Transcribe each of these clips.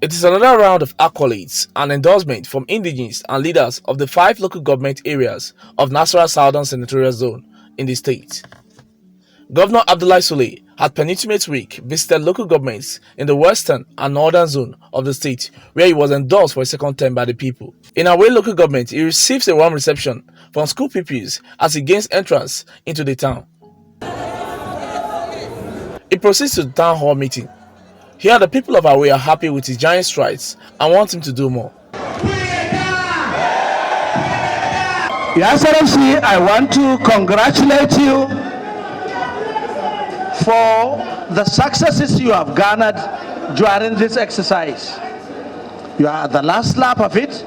It is another round of accolades and endorsement from indigenes and leaders of the 5 local government areas of Nasarawa Southern Senatorial Zone in the state. Governor Sule had penultimate week visited local governments in the western and northern zone of the state where he was endorsed for a second term by the people. In Away local government, he receives a warm reception from school pupils as he gains entrance into the town. He proceeds to the town hall meeting. Here the people of Away are happy with his giant strides and want him to do more. Your Excellency, I want to congratulate you for the successes you have garnered during this exercise. You are at the last lap of it,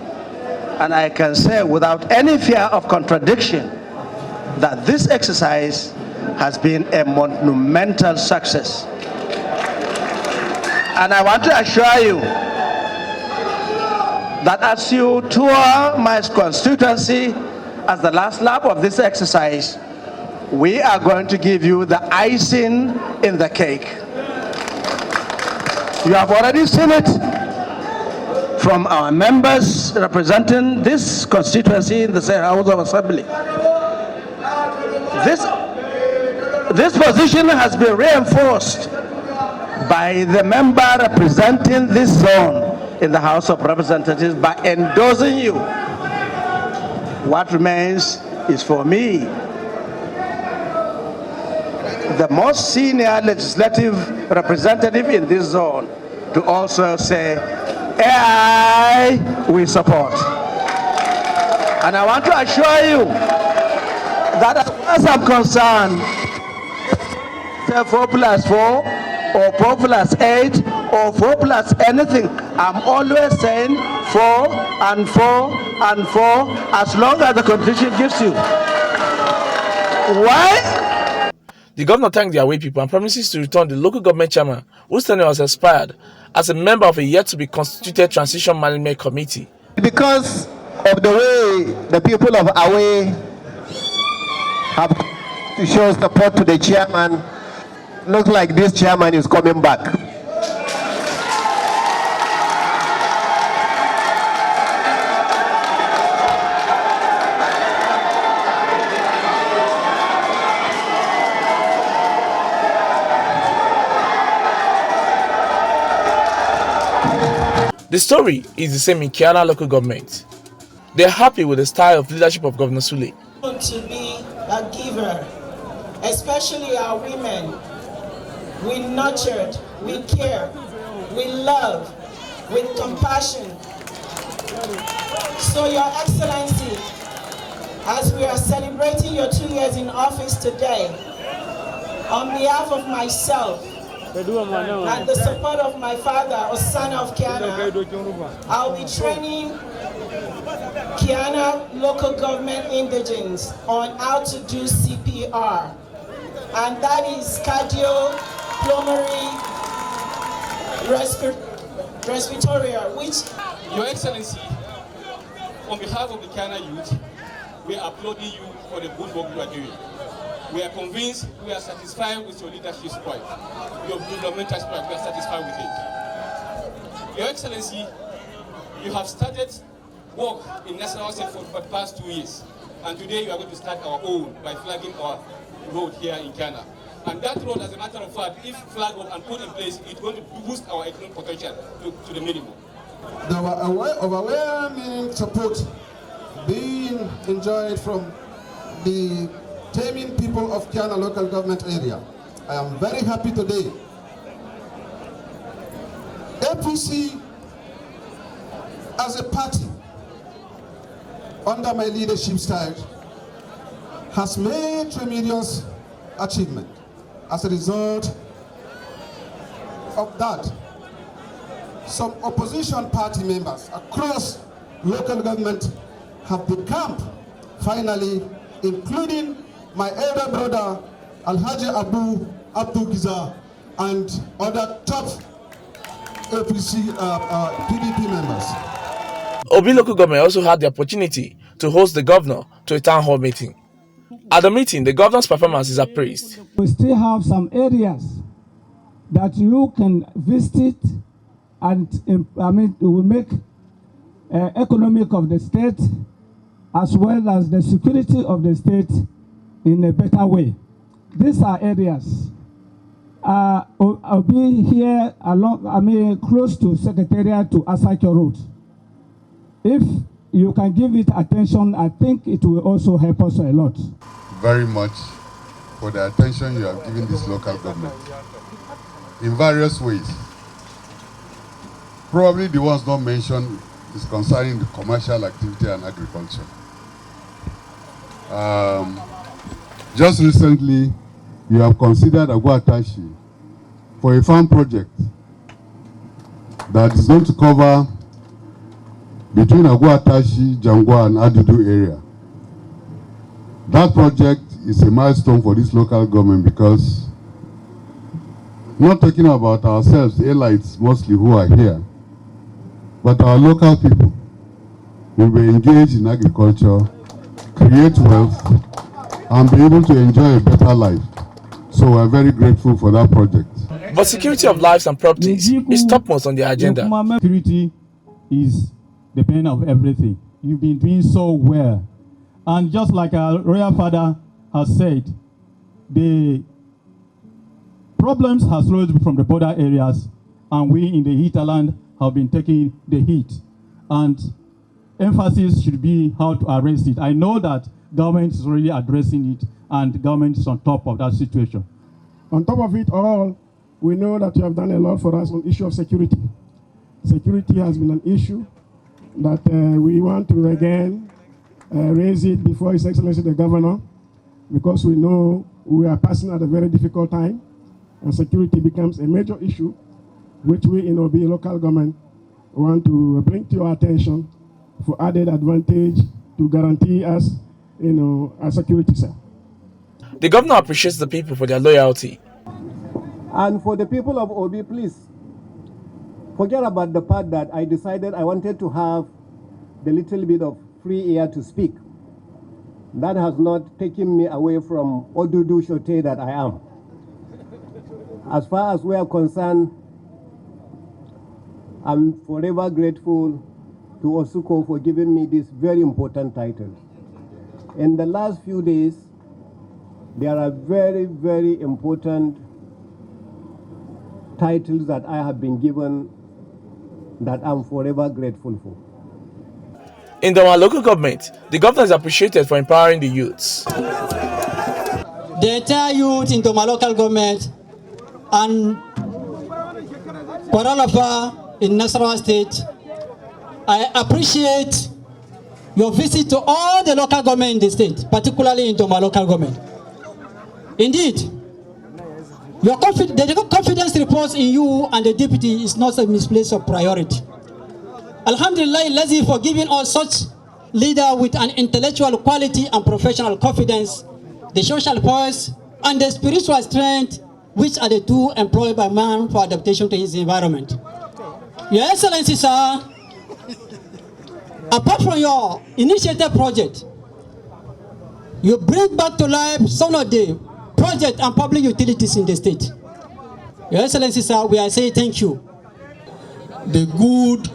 and I can say without any fear of contradiction that this exercise has been a monumental success. And I want to assure you that as you tour my constituency as the last lap of this exercise, we are going to give you the icing in the cake. You have already seen it from our members representing this constituency in the House of Assembly. This position has been reinforced by the member representing this zone in the House of Representatives by endorsing you. What remains is for me, the most senior legislative representative in this zone, to also say, I will support. And I want to assure you that as far as I'm concerned, say 4+4 or 4+8 or 4+ anything, I'm always saying 4 and 4 and 4 as long as the Constitution gives you. Why? The governor thanked the Away people and promises to return the local government chairman, whose tenure has expired, as a member of a yet-to-be-constituted Transition Management Committee. Because of the way the people of Away have to show support to the chairman, looks like this chairman is coming back. The story is the same in Kiana local government. They are happy with the style of leadership of Governor Sule. To be a giver, especially our women. We nurtured, we care, we love, with compassion. So Your Excellency, as we are celebrating your 2 years in office today, on behalf of myself, and the support of my father, Osana of Kiana, I'll be training Kiana local government indigenes on how to do CPR. And that is cardiopulmonary respiratory, which... Your Excellency, on behalf of the Kiana youth, we are applauding you for the good work you are doing. We are convinced, we are satisfied with your leadership sprite, your developmental sprite, we are satisfied with it. Your Excellency, you have started work in Nasarawa for the past 2 years, and today you are going to start our own by flagging our road here in Kiana. And that road, as a matter of fact, if flagged up and put in place, it's going to boost our economic potential to the minimum. The overwhelming support being enjoyed from the taming people of Kiana local government area. I am very happy today. APC as a party, under my leadership style, has made tremendous achievement. As a result of that, some opposition party members across local government have become, finally, including my elder brother Alhaji Abdul Giza and other top APC PDP members. Obi local government also had the opportunity to host the governor to a town hall meeting. At the meeting, the governor's performance is appraised. We still have some areas that you can visit and it will make economic of the state as well as the security of the state in a better way. These are areas. I'll be here along, close to Secretariat to Asake Road. If you can give it attention, I think it will also help us a lot. Very much for the attention you have given this local government in various ways. Probably the ones not mentioned is concerning the commercial activity and agriculture. Just recently, you have considered Aguatashi for a farm project that is going to cover between Aguatashi, Jangwa, and Adudu area. That project is a milestone for this local government because, not talking about ourselves, elites mostly who are here, but our local people will be engaged in agriculture, create wealth, and be able to enjoy a better life. So we're very grateful for that project. But security of lives and properties is topmost on the agenda. Security is the pain of everything. You've been doing so well. And just like our royal father has said, the problems has rose from the border areas, and we in the hinterland have been taking the heat. And emphasis should be how to arrest it. I know that government is really addressing it, and government is on top of that situation. On top of it all, we know that you have done a lot for us on the issue of security. Security has been an issue that we want to again raise it before His Excellency the Governor, because we know we are passing at a very difficult time, and security becomes a major issue, which we in Obi local government want to bring to your attention for added advantage to guarantee us, our security, sir. The governor appreciates the people for their loyalty. And for the people of Obi, please forget about the part that I decided I wanted to have the little bit of free air to speak. That has not taken me away from Odudu Shote that I am. As far as we are concerned, I'm forever grateful to Osuko for giving me this very important title. In the last few days, there are very, very important titles that I have been given that I'm forever grateful for. In the local government, the governor is appreciated for empowering the youths. The entire youth in Doma local government and Kwaralafa in Nasarawa state, I appreciate your visit to all the local government in the state, particularly in Doma local government. Indeed, the confidence reports in you and the deputy is not a misplaced of priority. Alhamdulillah, Lazi, for giving us such leader with an intellectual quality and professional confidence, the social poise and the spiritual strength, which are the two employed by man for adaptation to his environment. Your Excellency, sir, apart from your initiative project, you bring back to life some of the project and public utilities in the state. Your Excellency, sir, we are saying thank you. The good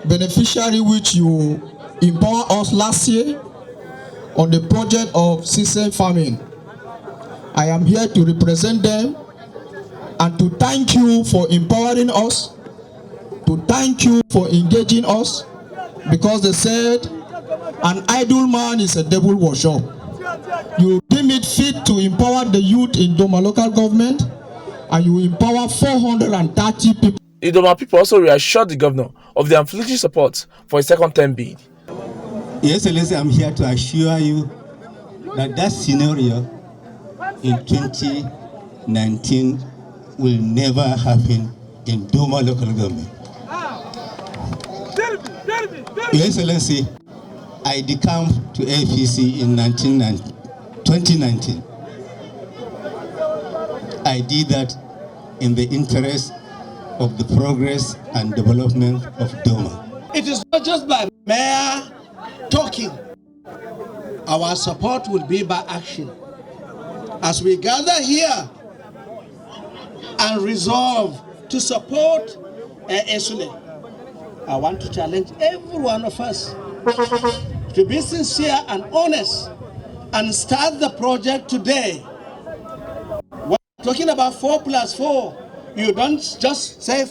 beneficiary which you empowered us last year on the project of system farming, I am here to represent them and to thank you for empowering us, to thank you for engaging us, because they said an idle man is a devil workshop. You deem it fit to empower the youth in Doma local government, and you empower 430 people. The Doma people also reassured the governor of their unflinching support for his second term bid. Yes, Excellency, I'm here to assure you that that scenario in 2019 will never happen in Doma local government. Your Excellency, I decamped to APC in 2019. I did that in the interest of the progress and development of Doma. It is not just by mere talking. Our support will be by action. As we gather here and resolve to support Sule, I want to challenge every one of us to be sincere and honest and start the project today. We're talking about 4+4. You don't just say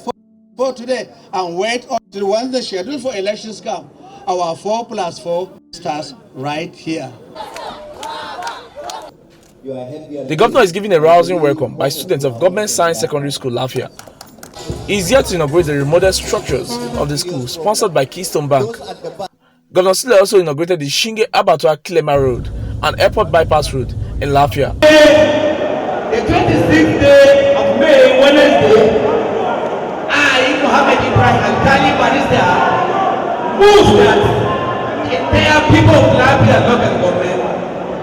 4 today and wait until when the schedule for elections come. Our 4+4 starts right here. The governor is given a rousing welcome by students of Government Science Secondary School, Lafia. He is here to inaugurate the remodeled structures of the school, sponsored by Keystone Bank. Governor Sule also inaugurated the Shinge Abattoir Kilema Road and Airport Bypass Road in Lafia. The 26th day of May, Wednesday, I, Mohammed Ibrahim Al-Tali Barista, moves that the entire people of Lafia local government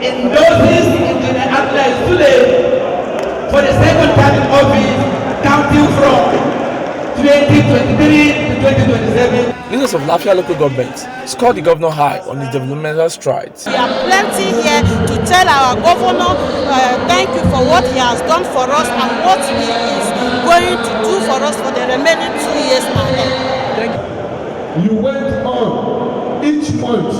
endorses Engineer Abdullah Sule for the second time in office, counting from 2023 to 2027. Leaders of Lafia local government scored the governor high on his developmental strides. We are plenty here to tell our governor thank you for what he has done for us and what he is going to do for us for the remaining 2 years ahead. You went on each month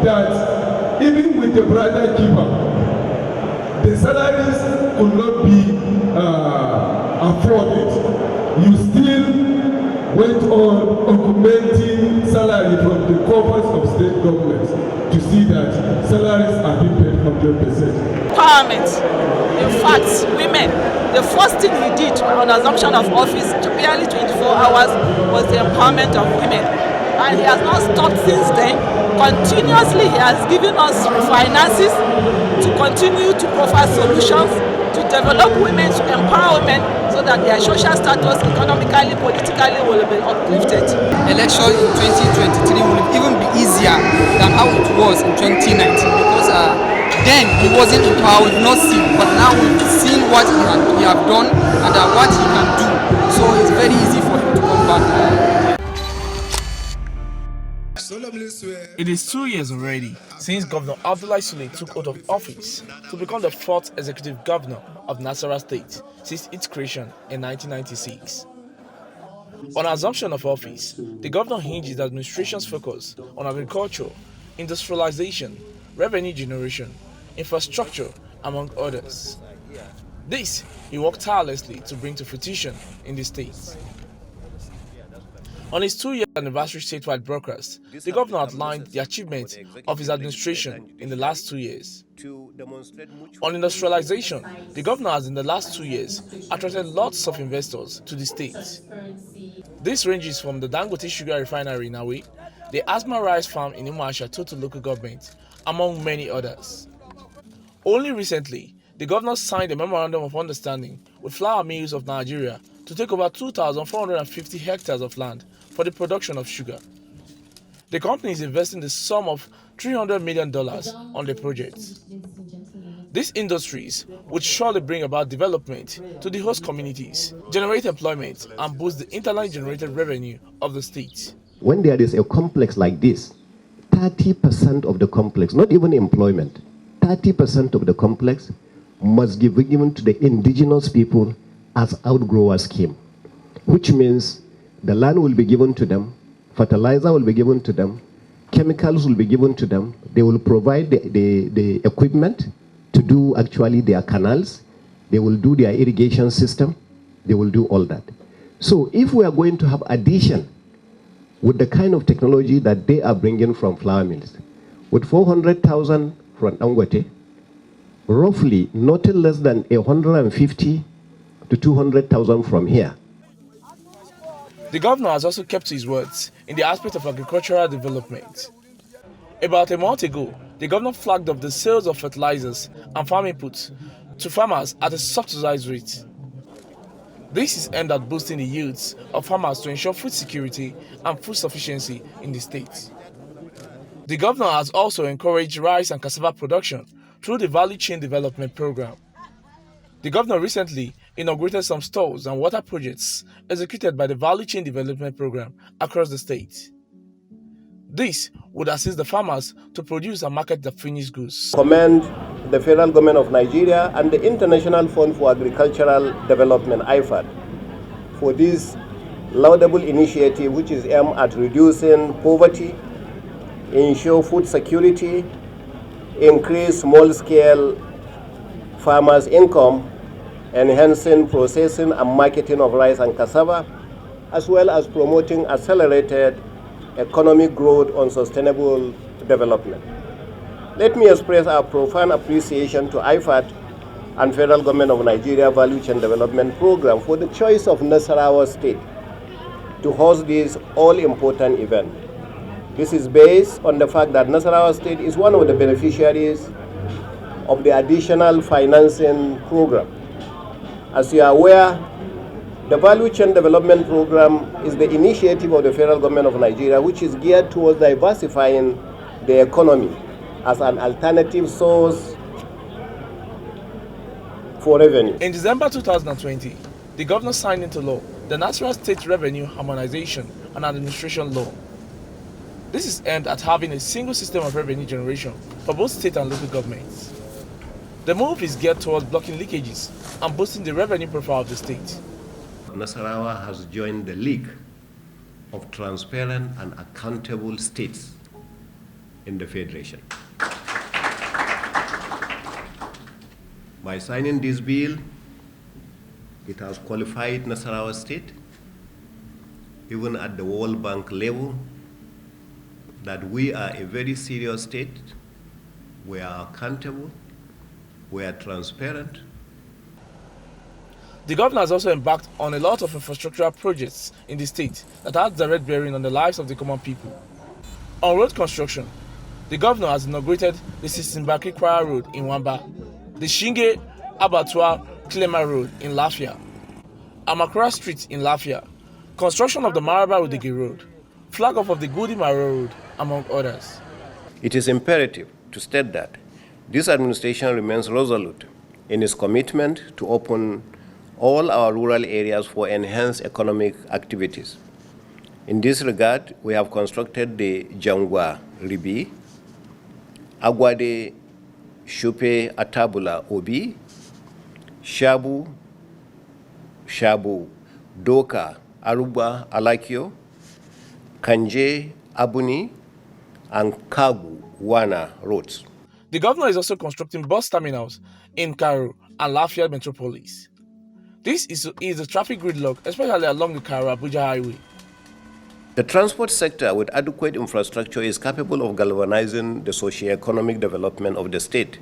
that even with the brother keeper, the salaries could not be afforded. You still went on augmenting salary from the coffers of state governments to see that salaries are being paid 100%. Empowerment. In fact, women, the first thing we did on assumption of office, barely 24 hours, was the empowerment of women. And he has not stopped since then. Continuously, he has given us finances to continue to provide solutions, to develop women, to empower women, so that their social status, economically, politically, will be uplifted. Election in 2023 will even be easier than how it was in 2019 because then he wasn't in power, we've not seen, but now we've seen what he have done and what he can do. So it's very easy for him to come back. It is 2 years already since Governor Abdullah Sule took oath of office to become the 4th executive governor of Nasarawa State since its creation in 1996. On assumption of office, the governor hinged his administration's focus on agriculture, industrialization, revenue generation, infrastructure, among others. This he worked tirelessly to bring to fruition in the state. On his 2-year anniversary statewide broadcast, the governor outlined the achievements of his administration in the last 2 years. On industrialization, the governor has in the last 2 years attracted lots of investors to the state. This ranges from the Dangote Sugar Refinery in Awe, the Asma Rice Farm in Umuahia Total Local Government, among many others. Only recently, the governor signed a memorandum of understanding with Flour Mills of Nigeria to take over 2,450 hectares of land for the production of sugar. The company is investing the sum of $300 million on the project. These industries would surely bring about development to the host communities, generate employment, and boost the internally generated revenue of the state. When there is a complex like this, 30% of the complex, not even employment, 30% of the complex must be given to the indigenous people as outgrower scheme, which means the land will be given to them, fertilizer will be given to them, chemicals will be given to them, they will provide the equipment to do actually their canals, they will do their irrigation system, they will do all that. So if we are going to have addition with the kind of technology that they are bringing from flour mills, with 400,000 from Dangote, roughly not less than 150 to 200,000 from here. The governor has also kept to his words in the aspect of agricultural development. About a month ago, the governor flagged off the sales of fertilizers and farm inputs to farmers at a subsidized rate. This is aimed at boosting the yields of farmers to ensure food security and food sufficiency in the state. The governor has also encouraged rice and cassava production through the Value Chain Development Program. The governor recently inaugurated some stores and water projects executed by the Value Chain Development Program across the state. This would assist the farmers to produce and market their finished goods. Commend the federal government of Nigeria and the International Fund for Agricultural Development, IFAD, for this laudable initiative which is aimed at reducing poverty, ensure food security, increase small-scale farmers' income, enhancing processing and marketing of rice and cassava, as well as promoting accelerated economic growth and sustainable development. Let me express our profound appreciation to IFAD and Federal Government of Nigeria Value Chain Development Program for the choice of Nasarawa State to host this all-important event. This is based on the fact that Nasarawa State is one of the beneficiaries of the additional financing program. As you are aware, the Value Chain Development Program is the initiative of the Federal Government of Nigeria, which is geared towards diversifying the economy as an alternative source for revenue. In December 2020, the governor signed into law the Nasarawa State Revenue Harmonization and Administration Law. This is aimed at having a single system of revenue generation for both state and local governments. The move is geared towards blocking leakages and boosting the revenue profile of the state. Nasarawa has joined the League of Transparent and Accountable States in the Federation. By signing this bill, it has qualified Nasarawa State, even at the World Bank level, that we are a very serious state, we are accountable, we are transparent. The governor has also embarked on a lot of infrastructural projects in the state that have direct bearing on the lives of the common people. On road construction, the governor has inaugurated the Sisimbaki-Kwara Road in Wamba, the Shinge Abattoir Klema Road in Lafia, Amakura Street in Lafia, construction of the Maraba Udigi Road, flag off of the Gudi Maro Road, among others. It is imperative to state that this administration remains resolute in its commitment to open all our rural areas for enhanced economic activities. In this regard, we have constructed the Jangwa Ribi, Agwade Shupe Atabula Obi, Shabu, Doka, Aruba Alakio, Kanje Abuni, and Kagu Wana roads. The governor is also constructing bus terminals in Cairo and Lafayette metropolis. This is a traffic gridlock, especially along the Cairo-Abuja highway. The transport sector with adequate infrastructure is capable of galvanizing the socio-economic development of the state.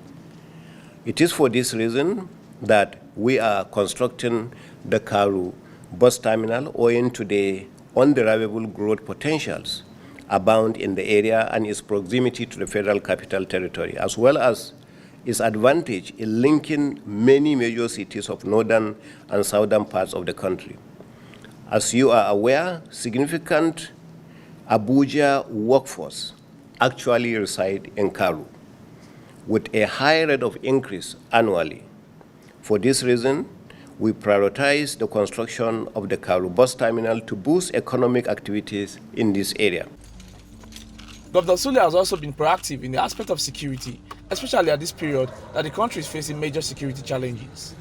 It is for this reason that we are constructing the Karu bus terminal owing to the undeniable growth potentials abound in the area and its proximity to the Federal Capital Territory, as well as its advantage in linking many major cities of northern and southern parts of the country. As you are aware, significant Abuja workforce actually reside in Karu, with a high rate of increase annually. For this reason, we prioritize the construction of the Karu bus terminal to boost economic activities in this area. Governor Sule has also been proactive in the aspect of security, especially at this period that the country is facing major security challenges.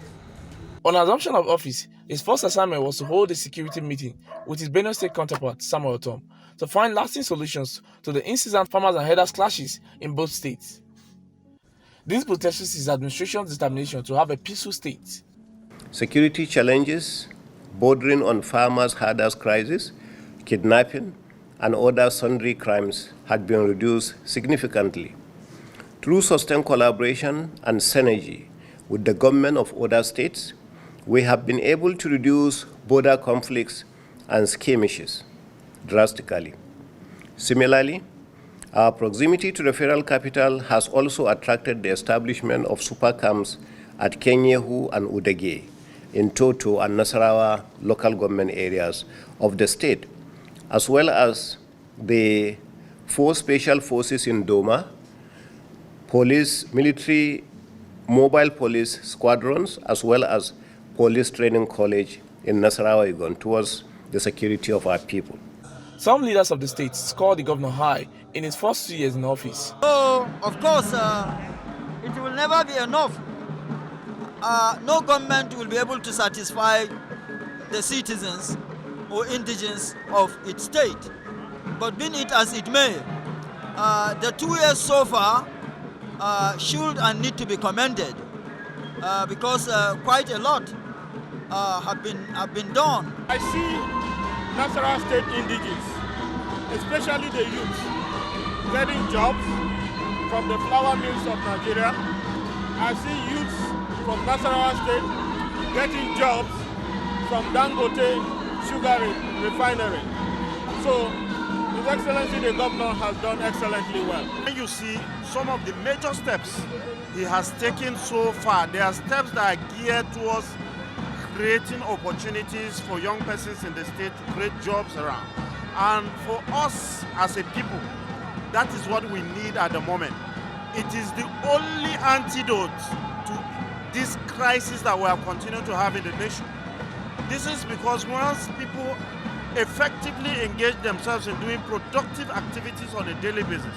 On assumption of office, his first assignment was to hold a security meeting with his Benue State counterpart, Samuel Tom, to find lasting solutions to the incessant farmers and herders clashes in both states. This protects his administration's determination to have a peaceful state. Security challenges bordering on farmers-herders crisis, kidnapping, and other sundry crimes had been reduced significantly. Through sustained collaboration and synergy with the government of other states, we have been able to reduce border conflicts and skirmishes drastically. Similarly, our proximity to the federal capital has also attracted the establishment of super camps at Kenyehu and Udege in Toto and Nasarawa local government areas of the state, as well as the 4 special forces in Doma, police, military, mobile police squadrons, as well as police training college in Nasarawa Igon towards the security of our people. Some leaders of the state scored the governor high in his first 2 years in office. So, of course, it will never be enough. No government will be able to satisfy the citizens or indigenes of its state. But be it as it may, the 2 years so far should and need to be commended because quite a lot have been done. I see Nasarawa State indigenes, especially the youth, getting jobs from the flour mills of Nigeria. I see youths from Nasarawa State getting jobs from Dangote sugar refinery. So, His Excellency the Governor has done excellently well. When you see some of the major steps he has taken so far, there are steps that are geared towards creating opportunities for young persons in the state to create jobs around. And for us as a people, that is what we need at the moment. It is the only antidote to this crisis that we have continued to have in the nation. This is because once people effectively engage themselves in doing productive activities on a daily basis,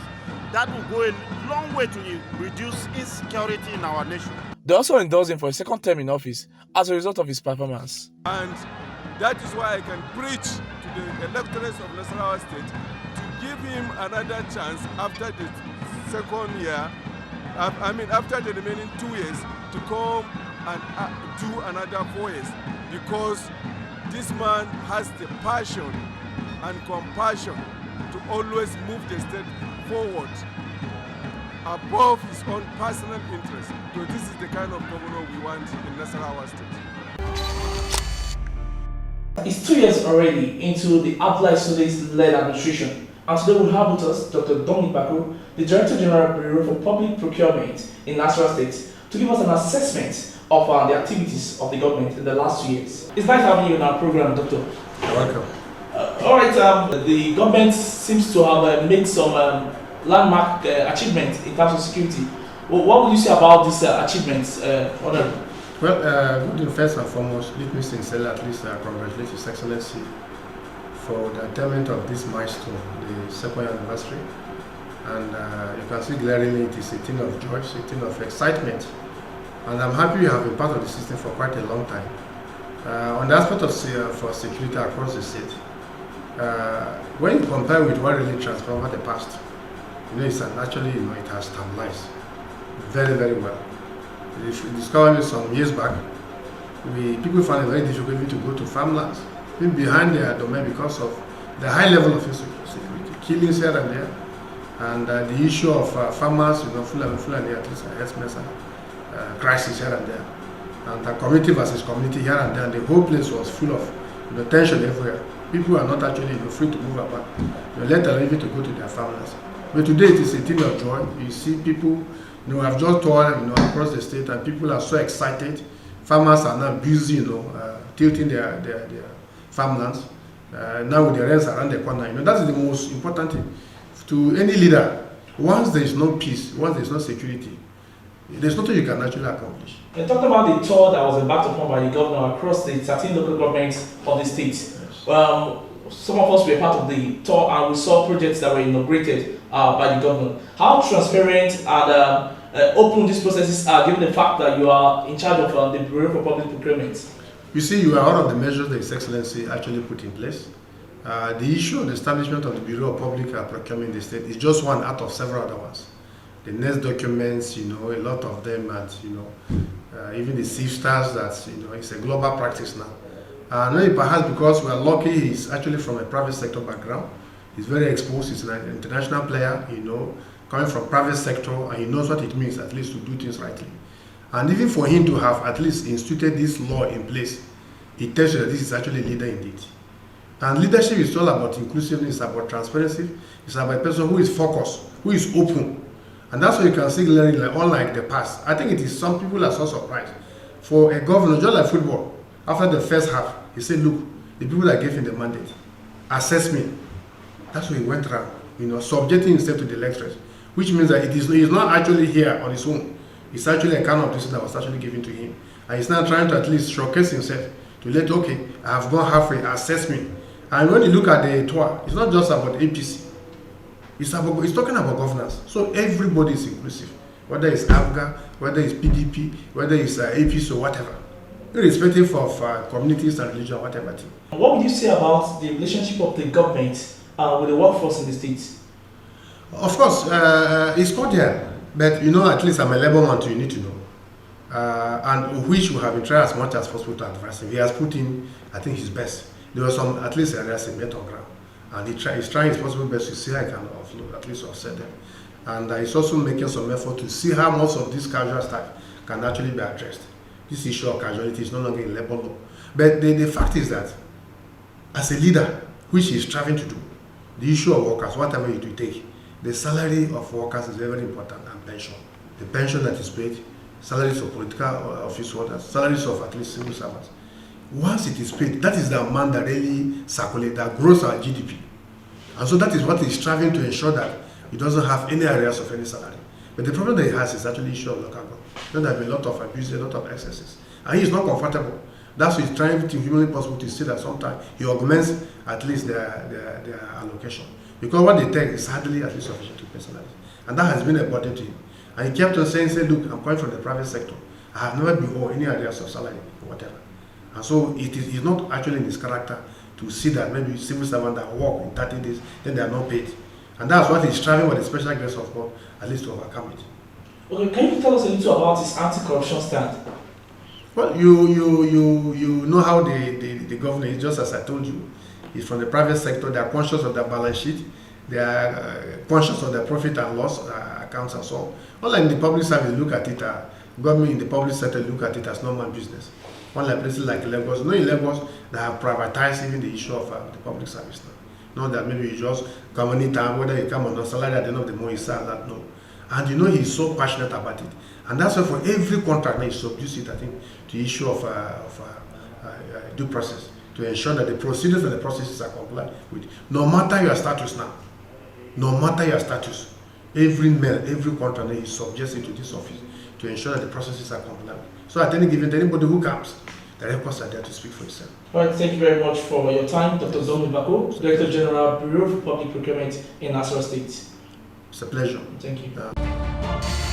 that will go a long way to reduce insecurity in our nation. They also endorsed him for a second term in office as a result of his performance. And that is why I can preach to the electors of Nasarawa State to give him another chance after the second year, after the remaining 2 years, to come and do another 4 years, because this man has the passion and compassion to always move the state forward above his own personal interest. So this is the kind of governor we want in Nasarawa State. It's 2 years already into the Abdullahi Sule's led administration, and today we have with us Dr. Dominic Bako, the Director General Bureau for Public Procurement in Nasarawa State, to give us an assessment of the activities of the government in the last 2 years. It's nice having you in our program, Doctor. You're welcome. All right, the government seems to have made some landmark achievements in terms of security. What would you say about these achievements, Honorable? Well, first and foremost, let me sincerely at least congratulate His Excellency for the attainment of this milestone, the second anniversary. And you can see glaringly it is a thing of joy, a thing of excitement. And I'm happy you have been part of the system for quite a long time. On the aspect of for security across the state, when you compare with what really transpired over the past, it's actually, it has stabilized very, very well. If you discovered some years back, people found it very difficult to go to farmlands, even behind their domain because of the high level of insecurity, killings here and there, and the issue of farmers, full and at least herdsmen, crisis here and there, and community versus community here and there, and the whole place was full of tension everywhere. People are not actually free to move about, let alone even to go to their farmlands. But today it is a thing of joy. You see people, have just toured, across the state, and people are so excited. Farmers are now busy, tilting their farmlands. Now with the rains around the corner, that's the most important thing to any leader. Once there is no peace, once there is no security, there's nothing you can actually accomplish. You're talking about the tour that was embarked upon by the governor across the 13 local governments of the state. Some of us were part of the tour and we saw projects that were inaugurated by the governor. How transparent and open these processes are, given the fact that you are in charge of the Bureau for Public Procurement? You see, you are one of the measures that His Excellency actually put in place. The issue of the establishment of the Bureau of Public Procurement in the state is just one out of several other ones. The next documents, a lot of them, and even the SIFTAs, that it's a global practice now. Maybe perhaps because we are lucky, he's actually from a private sector background. He's very exposed. He's an international player, coming from private sector, and he knows what it means at least to do things rightly. And even for him to have at least instituted this law in place, it tells you that this is actually a leader indeed. And leadership is all about inclusiveness, it's about transparency, it's about a person who is focused, who is open. And that's what you can see clearly, unlike the past. I think it is some people are so surprised. For a governor, just like football, after the first half, he said, look, the people that gave him the mandate, assess me. That's what he went around, subjecting himself to the electorate, which means that he's not actually here on his own. It's actually a kind of decision that was actually given to him. And he's now trying to at least showcase himself to let, okay, I have gone halfway, assess me. And when you look at the tour, it's not just about APC. It's talking about governance. So everybody is inclusive, whether it's AFGA, whether it's PDP, whether it's APC or whatever. irrespective of communities and religion, whatever. What would you say about the relationship of the government with the workforce in the states? Of course, it's cordial, but at least I'm a labor man, you need to know. And which we have been trying as much as possible to advance him. He has put in, I think, his best. There was some, at least areas he met on ground. And he's trying his possible best to see how he can offload, at least offset them. And he's also making some effort to see how most of this casual staff can actually be addressed. This issue of casualty is no longer in labor law. But the fact is that, as a leader, which he's striving to do, the issue of workers, whatever you do take, the salary of workers is very important, and pension. The pension that is paid, salaries of political office holders, salaries of at least civil servants. Once it is paid, that is the amount that really circulates, that grows our GDP. And so that is what he's striving to ensure, that he doesn't have any areas of any salary. But the problem that he has is actually the issue of local government. There have been a lot of abuse, a lot of excesses. And he's not comfortable. That's why he's trying to humanly possible to see that sometimes he augments at least their allocation. Because what they take is hardly at least sufficient to pay salaries. And that has been a burden to him. And he kept on saying, look, I'm coming from the private sector. I have never been owed any areas of salary or whatever. And so it's not actually in his character to see that maybe civil servants that work in 30 days, then they are not paid. And that's what he's striving with the special grace of God, at least to overcome it. Okay, can you tell us a little about his anti-corruption stand? Well, you know how the governor is, just as I told you. He's from the private sector. They are conscious of their balance sheet. They are conscious of their profit and loss accounts and so on. Unlike in the public service, look at it, government in the public sector look at it as normal business. Unlike places like Lagos, in Lagos, they have privatized even the issue of the public service now. Not that maybe you just come any time, whether you come on a salary at the end of the month, you sell that, no. And he's so passionate about it. And that's why for every contract, he subdues it, I think, to the issue of due process, to ensure that the procedures and the processes are complied with. No matter your status now, no matter your status, every mail, every contract, he subjects it to this office to ensure that the processes are complied with. So at any given, anybody who comes, the records are there to speak for itself. All right, thank you very much for your time, Dr. Zomi Bako, Director General, Bureau of Public Procurement in Nasarawa State. It's a pleasure. Thank you.